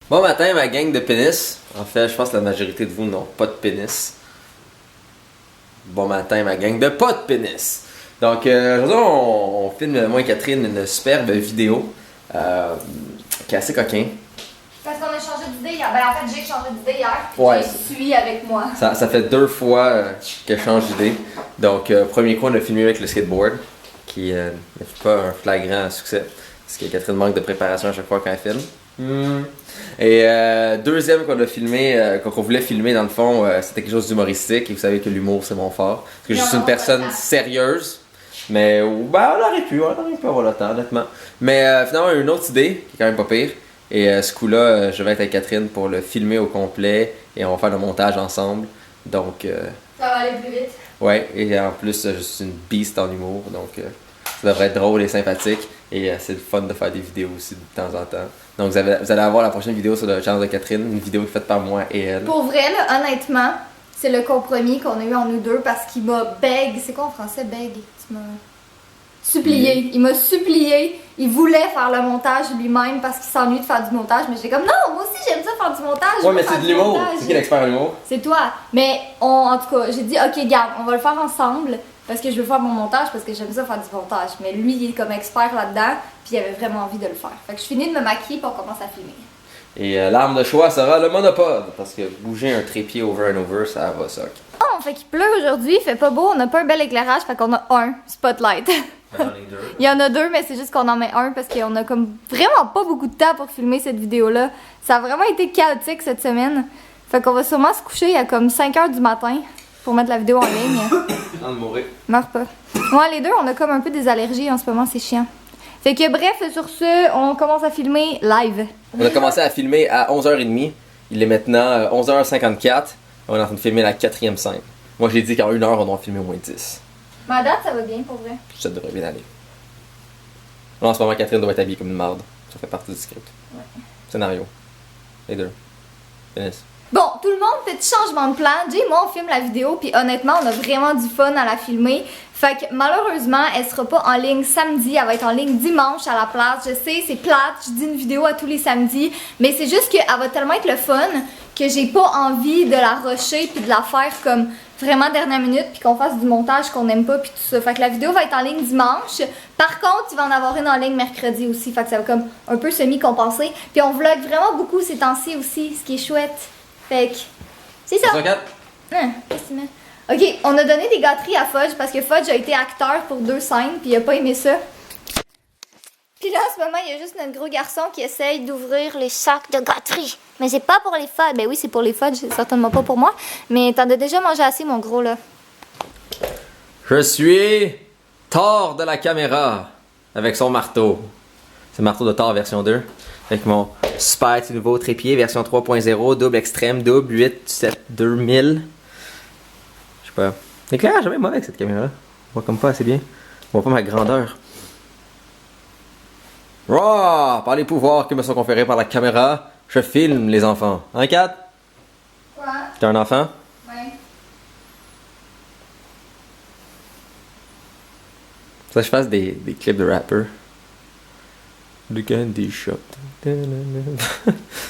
Bon matin, ma gang de pénis. En fait, je pense que la majorité de vous n'ont pas de pénis. Bon matin, ma gang de pas de pénis. Donc, aujourd'hui, on filme, moi et Catherine, une superbe vidéo qui est assez coquin. Parce qu'on a changé d'idée hier. Ben, en fait, j'ai changé d'idée hier. Puis Ouais. j'ai suivi avec moi. Ça fait 2 fois que je change d'idée. Donc, premier coup, on a filmé avec le skateboard, qui n'est pas un flagrant succès. Parce que Catherine manque de préparation à chaque fois quand elle filme. Et deuxième qu'on a filmé, qu'on voulait filmer dans le fond, c'était quelque chose d'humoristique. Et vous savez que l'humour, c'est mon fort. Parce que je suis une personne sérieuse. Mais ben, on aurait pu avoir le temps, honnêtement. Mais finalement, une autre idée, qui est quand même pas pire. Et ce coup-là, je vais être avec Catherine pour le filmer au complet et on va faire le montage ensemble. Donc, ça va aller plus vite. Ouais, et en plus, je suis une beast en humour, donc ça devrait être drôle et sympathique. Et c'est le fun de faire des vidéos aussi de temps en temps. Donc, vous allez avoir la prochaine vidéo sur le channel de Catherine, une vidéo faite par moi et elle. Pour vrai, là, honnêtement, c'est le compromis qu'on a eu en nous deux parce qu'il m'a beg. C'est quoi en français, beg? Tu m'as supplié. Il m'a supplié. Il voulait faire le montage lui-même parce qu'il s'ennuie de faire du montage. Mais j'étais comme, non, moi aussi j'aime ça faire du montage. Ouais, mais c'est de l'humour. C'est qui l'expert en humour? C'est toi. Mais en tout cas, j'ai dit, ok, garde, on va le faire ensemble parce que je veux faire mon montage parce que j'aime ça faire du montage. Mais lui, il est comme expert là-dedans, puis il avait vraiment envie de le faire. Fait que je finis de me maquiller pour qu'on commence à filmer. Et l'arme de choix sera le monopode, parce que bouger un trépied over and over, ça va soc. Oh, fait qu'il pleut aujourd'hui, il fait pas beau, on n'a pas un bel éclairage, fait qu'on a un spotlight. Il y en a 2, mais c'est juste qu'on en met un parce qu'on a comme vraiment pas beaucoup de temps pour filmer cette vidéo-là. Ça a vraiment été chaotique cette semaine. Fait qu'on va sûrement se coucher à comme 5h du matin pour mettre la vidéo en ligne. Avant de mourir. Meurs pas. Ouais, les deux, on a comme un peu des allergies en ce moment, c'est chiant. Fait que bref, sur ce, on commence à filmer live. On a commencé à filmer à 11h30. Il est maintenant 11h54. On est en train de filmer la 4e scène. Moi, j'ai dit qu'en 1 heure, on doit en filmer au moins 10. Ma date, ça va bien pour vrai. Ça devrait bien aller. Là, en ce moment, Catherine doit être habillée comme une marde. Ça fait partie du script. Ouais. Scénario. Les deux. Pénis. Bon, tout le monde, petit changement de plan. Jay et moi, on filme la vidéo, puis honnêtement, on a vraiment du fun à la filmer. Fait que malheureusement, elle sera pas en ligne samedi, elle va être en ligne dimanche à la place. Je sais, c'est plate, je dis une vidéo à tous les samedis, mais c'est juste qu'elle va tellement être le fun que j'ai pas envie de la rusher puis de la faire comme vraiment dernière minute puis qu'on fasse du montage qu'on aime pas puis tout ça. Fait que la vidéo va être en ligne dimanche. Par contre, il va en avoir une en ligne mercredi aussi. Fait que ça va comme un peu semi-compenser. Puis on vlog vraiment beaucoup ces temps-ci aussi, ce qui est chouette. Fait que c'est ça. Qu'est-ce que tu mets? Ok, on a donné des gâteries à Fudge parce que Fudge a été acteur pour 2 scènes puis il a pas aimé ça. Puis là, en ce moment, il y a juste notre gros garçon qui essaye d'ouvrir les sacs de gâteries. Mais c'est pas pour les Fudge. Ben oui, c'est pour les Fudge, c'est certainement pas pour moi. Mais t'en as déjà mangé assez, mon gros, là. Je suis Thor de la caméra avec son marteau. C'est le marteau de Thor version 2. Avec mon super nouveau trépied version 3.0, double extrême, double 8, 7, 2000. Je sais pas. L'éclairage est jamais mauvais avec cette caméra. On voit comme pas assez bien. On voit pas ma grandeur. Raw! Par les pouvoirs qui me sont conférés par la caméra, je filme les enfants. Hein, Kat? Quoi? T'es un enfant? Ouais. Ça, je fasse des clips de rappers. The Candy Shop.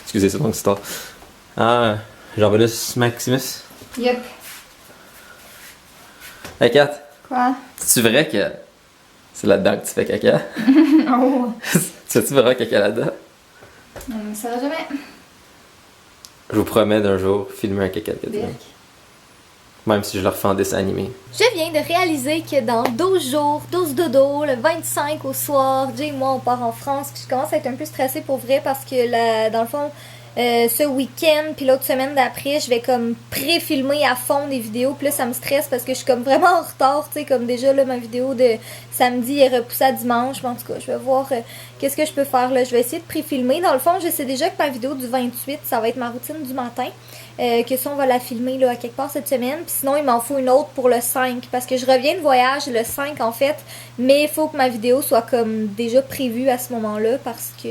Excusez, c'est longue histoire. Ah, Jean-Baptiste Maximus. Yep. Hey Kat, Quoi? c'est-tu vrai que c'est là-dedans que tu fais caca? Oh. Tu fais-tu vraiment caca là-dedans? Ça va jamais. Je vous promets d'un jour filmer un caca de Catherine. Birk. Même si je le refais en dessin animé. Je viens de réaliser que dans 12 jours, 12 dodo, le 25 au soir, Jay et moi on part en France. Puis je commence à être un peu stressée pour vrai parce que dans le fond, ce week-end puis l'autre semaine d'après, je vais comme pré-filmer à fond des vidéos. Puis là ça me stresse parce que je suis comme vraiment en retard, tu sais, comme déjà là ma vidéo de samedi est repoussée à dimanche. Mais en tout cas, je vais voir qu'est-ce que je peux faire là. Je vais essayer de pré-filmer. Dans le fond, je sais déjà que ma vidéo du 28, ça va être ma routine du matin. Que ça, on va la filmer là, à quelque part cette semaine. Puis sinon, il m'en faut une autre pour le 5. Parce que je reviens de voyage le 5 en fait. Mais il faut que ma vidéo soit comme déjà prévue à ce moment-là. Parce que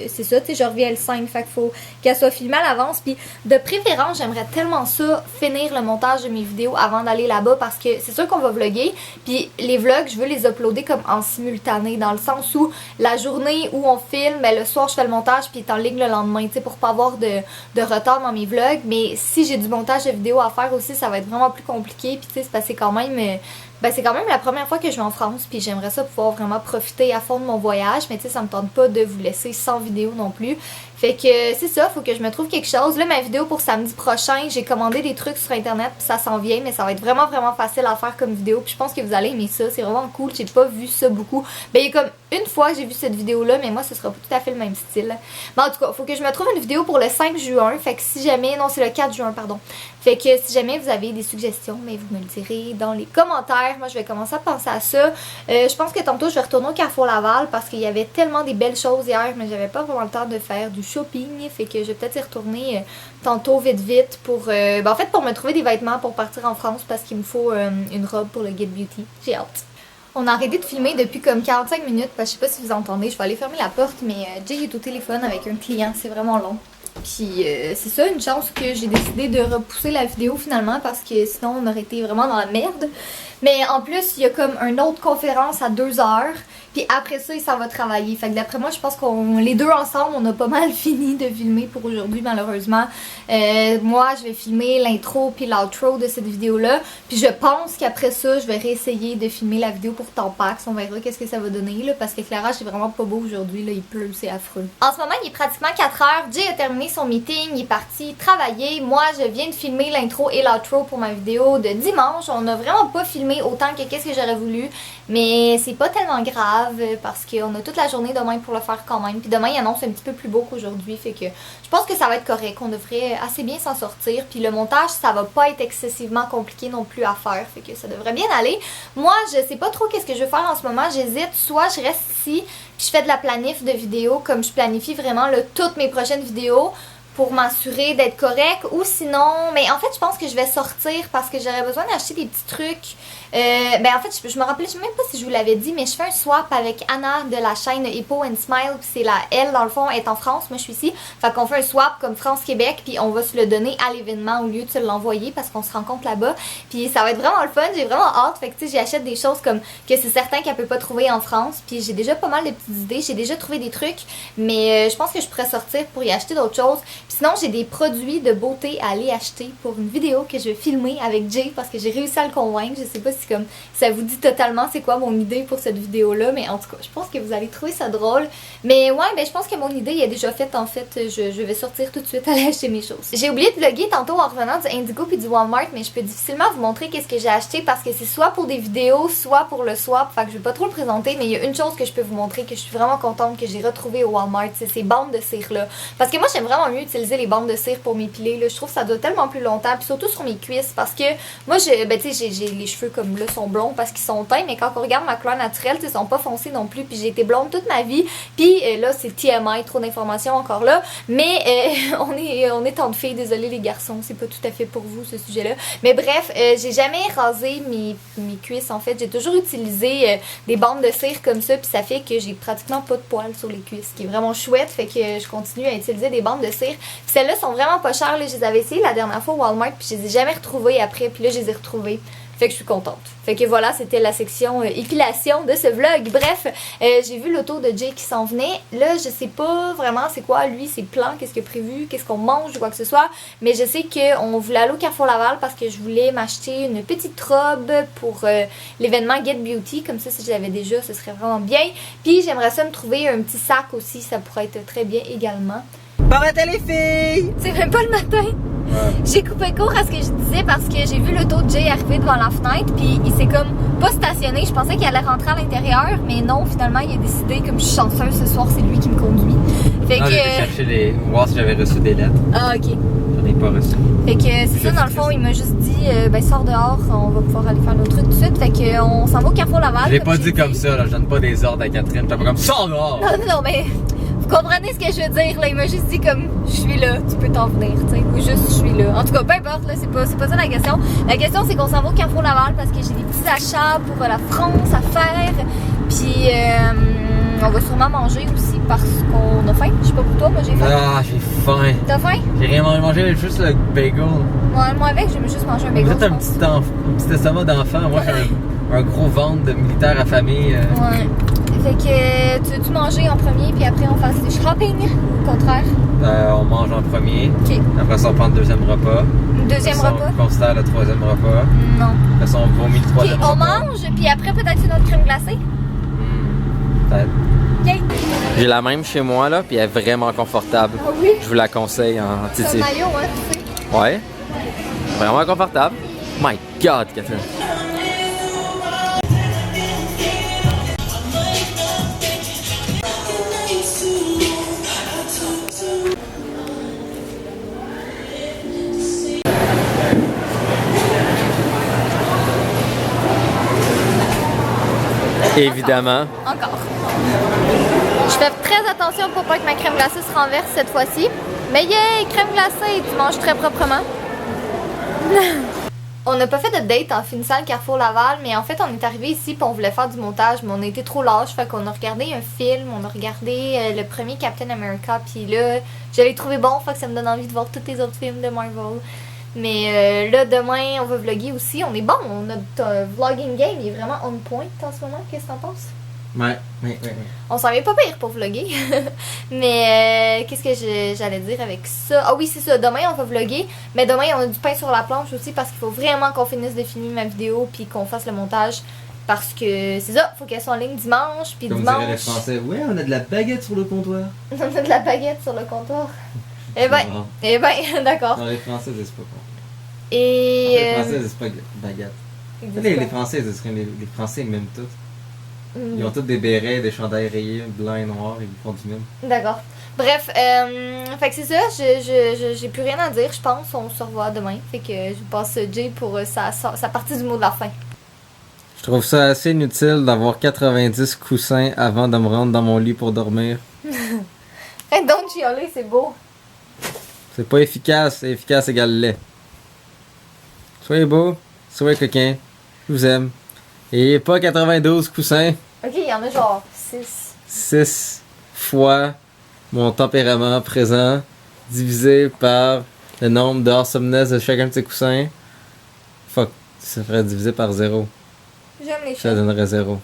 c'est ça, tu sais, je reviens le 5. Fait qu'il faut qu'elle soit filmée à l'avance. Puis de préférence, j'aimerais tellement ça, finir le montage de mes vidéos avant d'aller là-bas. Parce que c'est sûr qu'on va vlogger. Puis les vlogs, je veux les uploader comme en simultané. Dans le sens où la journée journée où on filme, ben, le soir je fais le montage puis il est en ligne le lendemain, tu sais, pour pas avoir de retard dans mes vlogs. Mais si j'ai du montage de vidéos à faire aussi, ça va être vraiment plus compliqué. Puis tu sais, c'est parce que c'est quand même la première fois que je vais en France, puis j'aimerais ça pouvoir vraiment profiter à fond de mon voyage, mais tu sais, ça me tente pas de vous laisser sans vidéo non plus. Fait que c'est ça, faut que je me trouve quelque chose. Là, ma vidéo pour samedi prochain, j'ai commandé des trucs sur internet, puis ça s'en vient, mais ça va être vraiment facile à faire comme vidéo, puis je pense que vous allez aimer ça, c'est vraiment cool. J'ai pas vu ça beaucoup. Ben, il y a comme une fois que j'ai vu cette vidéo-là, mais moi, ce sera pas tout à fait le même style. Mais en tout cas, faut que je me trouve une vidéo pour le 5 juin, fait que si jamais, non, c'est le 4 juin, pardon. Fait que si jamais vous avez des suggestions, mais vous me le direz dans les commentaires. Moi, je vais commencer à penser à ça. Je pense que tantôt, je vais retourner au Carrefour Laval parce qu'il y avait tellement des belles choses hier, mais j'avais pas vraiment le temps de faire du shopping. Fait que je vais peut-être y retourner tantôt vite pour... en fait, pour me trouver des vêtements pour partir en France parce qu'il me faut une robe pour le Get Beauty. J'ai hâte. On a arrêté de filmer depuis comme 45 minutes parce que je sais pas si vous entendez, je vais aller fermer la porte, mais Jay est au téléphone avec un client, c'est vraiment long. Puis c'est ça, une chance que j'ai décidé de repousser la vidéo finalement parce que sinon on aurait été vraiment dans la merde. Mais en plus, il y a comme une autre conférence à 2h. Puis après ça, il s'en va travailler. Fait que d'après moi, je pense qu'on les deux ensemble, on a pas mal fini de filmer pour aujourd'hui, malheureusement. Moi, je vais filmer l'intro puis l'outro de cette vidéo-là. Puis je pense qu'après ça, je vais réessayer de filmer la vidéo pour Tampax. On verra qu'est-ce que ça va donner, là, parce que l'éclairage est vraiment pas beau aujourd'hui. Là, il pleut, c'est affreux. En ce moment, il est pratiquement 4h. Jay a terminé son meeting, il est parti travailler. Moi, je viens de filmer l'intro et l'outro pour ma vidéo de dimanche. On a vraiment pas filmé autant que qu'est-ce que j'aurais voulu. Mais c'est pas tellement grave parce qu'on a toute la journée demain pour le faire quand même. Puis demain, il annonce un petit peu plus beau qu'aujourd'hui. Fait que je pense que ça va être correct. On devrait assez bien s'en sortir. Puis le montage, ça va pas être excessivement compliqué non plus à faire. Fait que ça devrait bien aller. Moi, je sais pas trop qu'est-ce que je vais faire en ce moment. J'hésite. Soit je reste ici puis je fais de la planif de vidéos comme je planifie vraiment toutes mes prochaines vidéos pour m'assurer d'être correct, ou sinon, mais en fait je pense que je vais sortir parce que j'aurais besoin d'acheter des petits trucs. Ben en fait je me rappelais, je sais même pas si je vous l'avais dit, mais je fais un swap avec Anna de la chaîne Hippo and Smile, puis c'est elle dans le fond est en France, moi je suis ici, fait qu'on fait un swap comme France-Québec, puis on va se le donner à l'événement au lieu de se l'envoyer parce qu'on se rencontre là-bas, puis ça va être vraiment le fun, j'ai vraiment hâte. Fait que tu sais, j'achète des choses comme que c'est certain qu'elle peut pas trouver en France, puis j'ai déjà pas mal de petites idées, j'ai déjà trouvé des trucs, mais je pense que je pourrais sortir pour y acheter d'autres choses. Sinon, j'ai des produits de beauté à aller acheter pour une vidéo que je vais filmer avec Jay parce que j'ai réussi à le convaincre. Je sais pas si comme ça vous dit totalement c'est quoi mon idée pour cette vidéo-là, mais en tout cas, je pense que vous allez trouver ça drôle. Mais ouais, ben je pense que mon idée est déjà faite en fait. Je vais sortir tout de suite aller acheter mes choses. J'ai oublié de vlogger tantôt en revenant du Indigo puis du Walmart, mais je peux difficilement vous montrer qu'est-ce que j'ai acheté parce que c'est soit pour des vidéos, soit pour le swap. Fait que je vais pas trop le présenter, mais il y a une chose que je peux vous montrer que je suis vraiment contente que j'ai retrouvée au Walmart, c'est ces bandes de cire-là. Parce que moi, j'aime vraiment mieux utiliser les bandes de cire pour m'épiler, là. Je trouve que ça doit tellement plus longtemps, puis surtout sur mes cuisses, parce que moi, ben tu sais, j'ai les cheveux comme là sont blonds parce qu'ils sont teints, mais quand on regarde ma couleur naturelle, ils sont pas foncés non plus, puis j'ai été blonde toute ma vie, puis là, c'est TMI, trop d'informations encore là, mais on est tant de filles, désolé les garçons, c'est pas tout à fait pour vous ce sujet-là, mais bref, j'ai jamais rasé mes cuisses, en fait, j'ai toujours utilisé des bandes de cire comme ça, puis ça fait que j'ai pratiquement pas de poils sur les cuisses, ce qui est vraiment chouette, fait que je continue à utiliser des bandes de cire. Puis celles-là sont vraiment pas chères, là, je les avais essayées la dernière fois au Walmart, puis je les ai jamais retrouvées après, puis là je les ai retrouvées. Fait que je suis contente. Fait que voilà, c'était la section épilation de ce vlog. Bref, j'ai vu l'auto de Jay qui s'en venait. Là, je sais pas vraiment c'est quoi, lui, ses plans, qu'est-ce qu'il a prévu, qu'est-ce qu'on mange ou quoi que ce soit. Mais je sais qu'on voulait aller au Carrefour Laval parce que je voulais m'acheter une petite robe pour l'événement Get Beauty. Comme ça, si je l'avais déjà, ce serait vraiment bien. Puis j'aimerais ça me trouver un petit sac aussi, ça pourrait être très bien également. Bon matin les filles! C'est même pas le matin. Ouais. J'ai coupé court à ce que je disais parce que j'ai vu l'auto de Jay arriver devant la fenêtre, puis il s'est comme pas stationné. Je pensais qu'il allait rentrer à l'intérieur, mais non, finalement il a décidé, comme je suis chanceuse ce soir, c'est lui qui me conduit. Fait que chercher voir si j'avais reçu des lettres. Ah ok. J'en ai pas reçu. Fait que c'est ça, dans le fond, il m'a juste dit ben sors dehors, on va pouvoir aller faire nos trucs tout de suite. Fait que on s'en va au Carrefour Laval. Je l'ai pas dit comme ça, là, je donne pas des ordres à Catherine, t'as pas comme sors dehors! Non, mais vous comprenez ce que je veux dire, là. Il m'a juste dit comme je suis là, tu peux t'en venir, tu sais. Ou juste je suis là. En tout cas, peu importe, là, c'est pas ça la question. La question, c'est qu'on s'en va au Carrefour Laval parce que j'ai des petits achats pour la France à faire. Puis on va sûrement manger aussi parce qu'on a faim. Je sais pas pour toi, moi j'ai faim. Ah, j'ai faim. T'as faim? J'ai rien mangé, juste le bagel. Ouais, moi avec, j'ai juste mangé un bagel. Vous êtes un petit estomac d'enfant, moi j'ai un gros ventre de militaire affamé. Ouais. Fait que tu veux-tu manger en premier, puis après on fasse du shopping? Ou au contraire? On mange en premier. Ok. Après ça, on prend le deuxième repas. Deuxième Après ça, repas? On considère le troisième repas. Non. Après ça, on vomit le Ok, troisième on repas. mange, puis après peut-être une autre crème glacée? Peut-être. Ok. J'ai la même chez moi, là, puis elle est vraiment confortable. Ah oui? Je vous la conseille en C'est un titi. maillot, hein, tu sais. Ouais. Vraiment confortable. My God, Catherine. Évidemment. Encore. Je fais très attention pour pas que ma crème glacée se renverse cette fois-ci. Mais yay, crème glacée, tu manges très proprement. On n'a pas fait de date en finissant le Carrefour Laval, mais en fait on est arrivé ici puis on voulait faire du montage, mais on a été trop lâche, fait qu'on a regardé un film, on a regardé le premier Captain America, puis là j'avais trouvé bon, fait que ça me donne envie de voir tous les autres films de Marvel. Mais là demain on va vlogger aussi, on est bon, notre vlogging game il est vraiment on point en ce moment, qu'est-ce que t'en penses? Ouais. On s'en vient pas pire pour vlogger. Mais qu'est-ce que j'allais dire avec ça? Ah oui, c'est ça. Demain, on va vlogger. Mais demain, on a du pain sur la planche aussi parce qu'il faut vraiment qu'on finisse de finir ma vidéo puis qu'on fasse le montage. Parce que c'est ça, faut qu'elle soit en ligne dimanche. Puis Comme dimanche. diraient les Français, ouais, on a de la baguette sur le comptoir. On a de la baguette sur le comptoir. Eh ben, Non. d'accord. Non, les Français disent pas comptoir. Et. Les Français disent pas baguette. Les Français, ils disent que les Français ils m'aiment tous. Ils ont tous des bérets, des chandails rayés, blancs et noirs, et ils font du mime. D'accord. Bref, fait que c'est ça, j'ai plus rien à dire, je pense. On se revoit demain. Fait que je passe Jay pour sa partie du mot de la fin. Je trouve ça assez inutile d'avoir 90 coussins avant de me rendre dans mon lit pour dormir. Hey, don't chialer, c'est beau. C'est pas efficace, et efficace égale laid. Soyez beau, soyez coquin, je vous aime. Et pas 92 coussins. Ok, il y en a genre 6. 6 fois mon tempérament présent divisé par le nombre d'awesomeness de chacun de ces coussins. Fuck, ça ferait divisé par 0. J'aime les Ça chats. donnerait 0.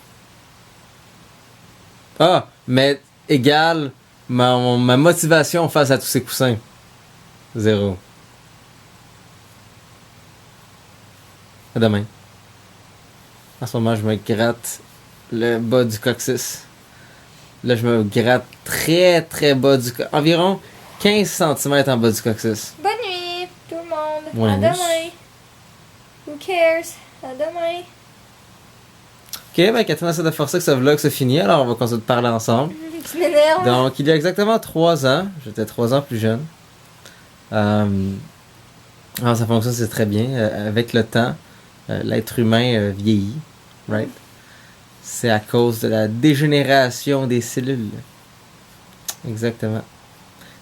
Ah, mais égale ma motivation face à tous ces coussins. 0. À demain. En ce moment, je me gratte le bas du coccyx. Là, je me gratte très très bas du coccyx. Environ 15 cm en bas du coccyx. Bonne nuit, tout le monde. Bonne À nuit. demain. Who cares? À demain. Ok, ben Catherine essaie de forcer que ce vlog se finisse, alors on va continuer de parler ensemble. Tu m'énerves. Donc, il y a exactement 3 ans, j'étais 3 ans plus jeune. Alors, ça fonctionne, c'est très bien. Avec le temps, l'être humain vieillit, right? C'est à cause de la dégénération des cellules. Exactement.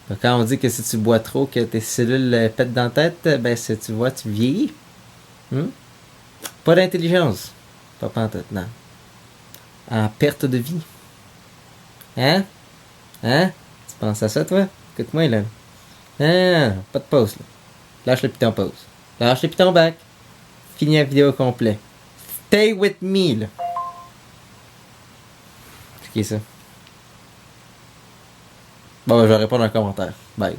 Donc, quand on dit que si tu bois trop, que tes cellules pètent dans la tête, ben, tu vois, tu vieillis. Pas d'intelligence. Pas pantoute, non. En perte de vie. Hein? Hein? Tu penses à ça, toi? Écoute-moi, là. Ah, pas de pause, là. Lâche le piton pause. Lâche le piton back. Finis la vidéo au complet. Stay with me, là. C'est qui ça? Bon, ben, je vais répondre dans le commentaire. Bye.